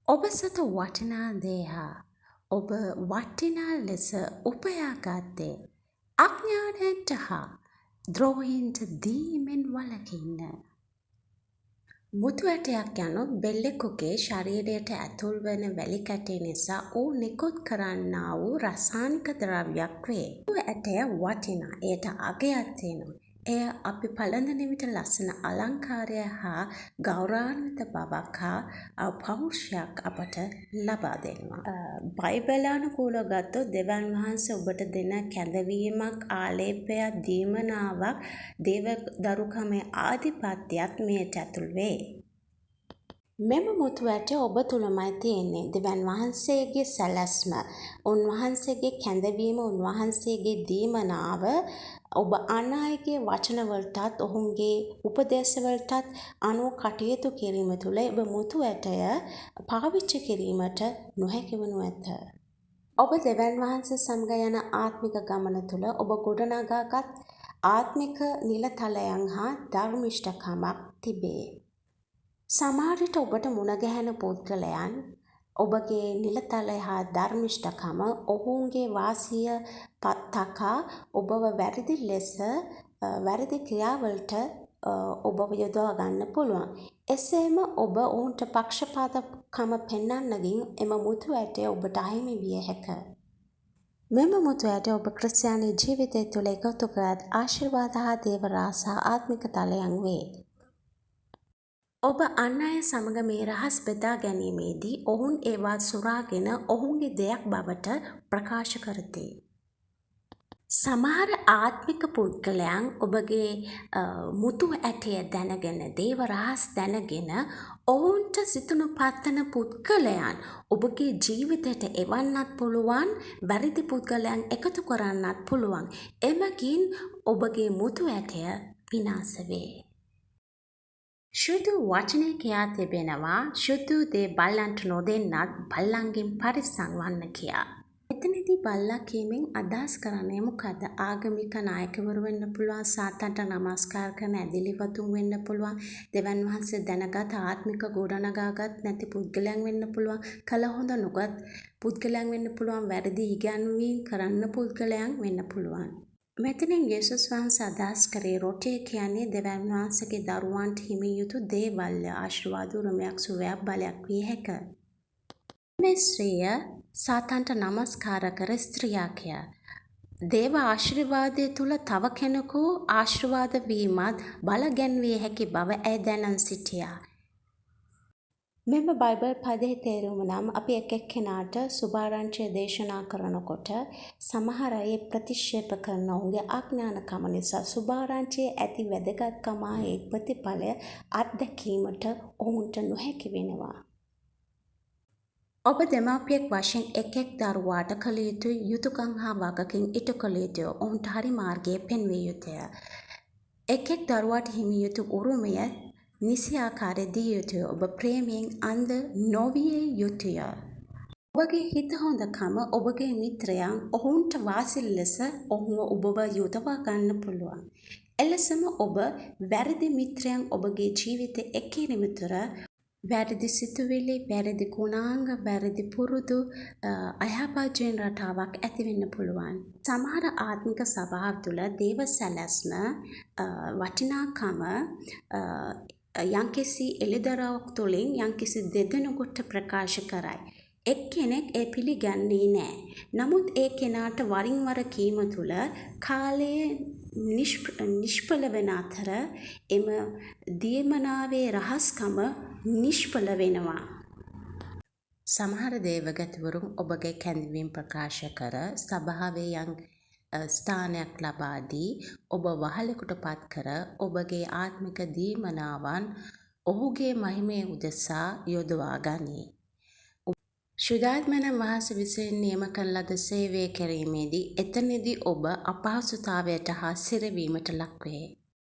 ඔබ සතු වටිනා දේ හා ඔබ වටිනා ලෙස උපයාගත්තේ අඥානයන්ට හා ද්‍රෝහීන්ට දීමෙන් වළකින්න. මුතු ඇටයක් යනු බෙල්ලෙකුගේ ශරීරයට ඇතුල් වන වැලි කැටය නිසා ඌ නිකුත් කරන්නා වූ රසායනික ද්‍රව්‍යයක් වේ. මුතු ඇටය වටිනා. එයට අගයක් තියෙනවා. එය අපි පළඳන විට ලස්සන අලංකාරය හා ගෞරවාන්විත බවක් හා පෞරුෂයක් අපට ලබා දෙනවා. බයිබලානුකූලව ගත්තොත් දෙවියන් වහන්සේ ඔබට දෙන කැඳවීමක්, ආලේපයක්, දීමනාවක්, දේවදරුකමේ ආධිපත්‍යයත් මෙයට ඇතුල් වේ. මෙම මුතු ඇටය ඔබ තුළමයි තියෙන්නේ. දෙවියන් වහන්සේගේ සැලැස්ම, උන්වහන්සේගේ කැඳවීම, උන්වහන්සේගේ දීමනාව ඔබ අන් අයගේ වචනවලටත් ඔවුන්ගේ උපදේශවලටත් අනුව කටයුතු කිරීම තුළ ඔබ මුතු ඇටය පාවිච්චි කිරීමට නොහැකි වනු ඇත. ඔබ දෙවියන් වහන්සේ සමග යන ආත්මික ගමන තුළ ඔබ ගොඩනගාගත් ආත්මික නිලතලයන් හා ධර්මිෂ්ඨකමක් තිබේ. සමහර විට ඔබට මුණ ගැහෙන පුද්ගලයන් ඔබගේ නිලතලය හා ධර්මිෂ්ඨකම ඔවුන්ගේ වාසිය තකා ඔබව වැරදි ලෙස වැරදි ක්‍රියාවලට ඔබව යොදවා ගන්න පුළුවන්. එසේම ඔබ ඔවුන්ට පක්ෂපාතකම පෙන්වන්නකින් එම මුතු ඇටය ඔබට අහිමි විය හැක. මෙම මුතු ඇටය ඔබ ක්‍රිස්තියානි ජීවිතය තුළ එකතු කරත් ආශිර්වාද හා දේව රහස ආත්මික තලයන් වේ. ඔබ අන් අය සමග මේ රහස් බෙදා ගැනීමේදී ඔවුන් ඒවා සුරාගෙන ඔවුන්ගේ දෙයක් බවට ප්‍රකාශ කරති. සමහර ආත්මික පුද්ගලයන් ඔබගේ මුතු ඇටය දැනගෙන, දේව රහස් දැනගෙන ඔවුන්ට සිතුණු පත්තන පුද්ගලයන් ඔබගේ ජීවිතයට එවන්නත් පුළුවන්, වැරදි පුද්ගලයන් එකතු කරන්නත් පුළුවන්. එමගින් ඔබගේ මුතු ඇටය විනාශ වේ. ශුද්ධ වචනය කියා තිබෙනවා ශුද්ධ දේ බල්ලන්ට නොදෙන්නත් බල්ලන්ගෙන් පරිස්සම් වන්න කියා. එතනදී බල්ලා කීමෙන් අදහස් කරන්නේ මොකද? ආගමික නායකවරු වෙන්න පුළුවන්, සාතන්ට නමස්කාර කරන ඇදිලිවතුන් වෙන්න පුළුවන්, දෙවියන් වහන්සේ දැනගත් ආත්මික ගොඩනගාගත් නැති පුද්ගලයන් වෙන්න පුළුවන්, කල හොඳ නොගත් පුද්ගලයන් වෙන්න පුළුවන්, වැරදි ඉගැන්වීම් කරන්න පුද්ගලයන් වෙන්න පුළුවන්. මෙතනින් යේසුස් වහන්සේ අදහස් කරේ රොටිය කියන්නේ දෙවියන් වහන්සේගේ දරුවන්ට හිමි යුතු දේවල්ය, ආශිර්වාද උරුමයක්, සුවයක්, බලයක් විය හැක. මේ ස්ත්‍රිය සාතන්ට නමස්කාර කර ස්ත්‍රියක්. දේව ආශිර්වාදය තුළ තව කෙනෙකු ආශිර්වාද වීමත් බල ගැන්විය හැකි බව ඇය දැනන් සිටියා. මෙම බයිබල් පදයේ තේරුම නම් අපි එක් එක්කෙනාට සුභාරංචිය දේශනා කරනකොට සමහර අය ප්‍රතික්ෂේප කරන ඔවුන්ගේ අඥානකම නිසා සුභාරංචියේ ඇති වැදගත්කම ඒ ප්‍රතිඵලය අත්දැකීමට ඔවුන්ට නොහැකි වෙනවා. ඔබ දෙමාපියෙක් වශයෙන් එක් දරුවාට කළ යුතු යුතුයකම් හා වගකීම් ඉටු කළ යුතුය. ඔවුන්ට හරි මාර්ගයේ පෙන්විය යුතුය. එක් දරුවාට හිමි යුතු උරුමය නිසි ආකාරයේ දිය යුතුය. ඔබ ප්‍රේමයෙන් අන්ධ නොවිය යුතුය. ඔබගේ හිත හොඳකම ඔබගේ මිත්‍රයන් ඔවුන්ට වාසි ලෙස ඔබව යොදවා ගන්න පුළුවන්. එලෙසම ඔබ වැරදි මිත්‍රයන් ඔබගේ ජීවිතයේ එක්කිරීම තුළ වැරදි සිතුවිලි, වැරදි ගුණාංග, වැරදි පුරුදු, අයහපත් ජීවන රටාවක් ඇති වෙන්න පුළුවන්. සමහර ආත්මික සභාව තුළ දේව සැලැස්ම, වටිනාකම යම්කිසි එළිදරව්වක් තුළින් යම්කිසි දෙදෙනෙකුට ප්‍රකාශ කරයි. එක්කෙනෙක් ඒ පිළිගන්නේ නැහැ. නමුත් ඒ කෙනාට වරින් වර කීම තුළ කාලයේ නිෂ්ඵල වෙන අතර එම දීමනාවේ රහස්කම නිෂ්ඵල වෙනවා. සමහර දේවගතිවරුන් ඔබගේ කැඳවීම් ප්‍රකාශ කර සභාවේ යම් ස්ථානයක් ලබා දී ඔබ වහලෙකුට පත් කර ඔබගේ ආත්මික දීමනාවන් ඔහුගේ මහිමය උදෙසා යොදවා ගනී. ශුද්ධාත්මයන් වහන්සේ විසින් නියම කළ ලද සේවය කිරීමේදී එතනදී ඔබ අපහසුතාවයට හා සිරවීමට ලක්වේ.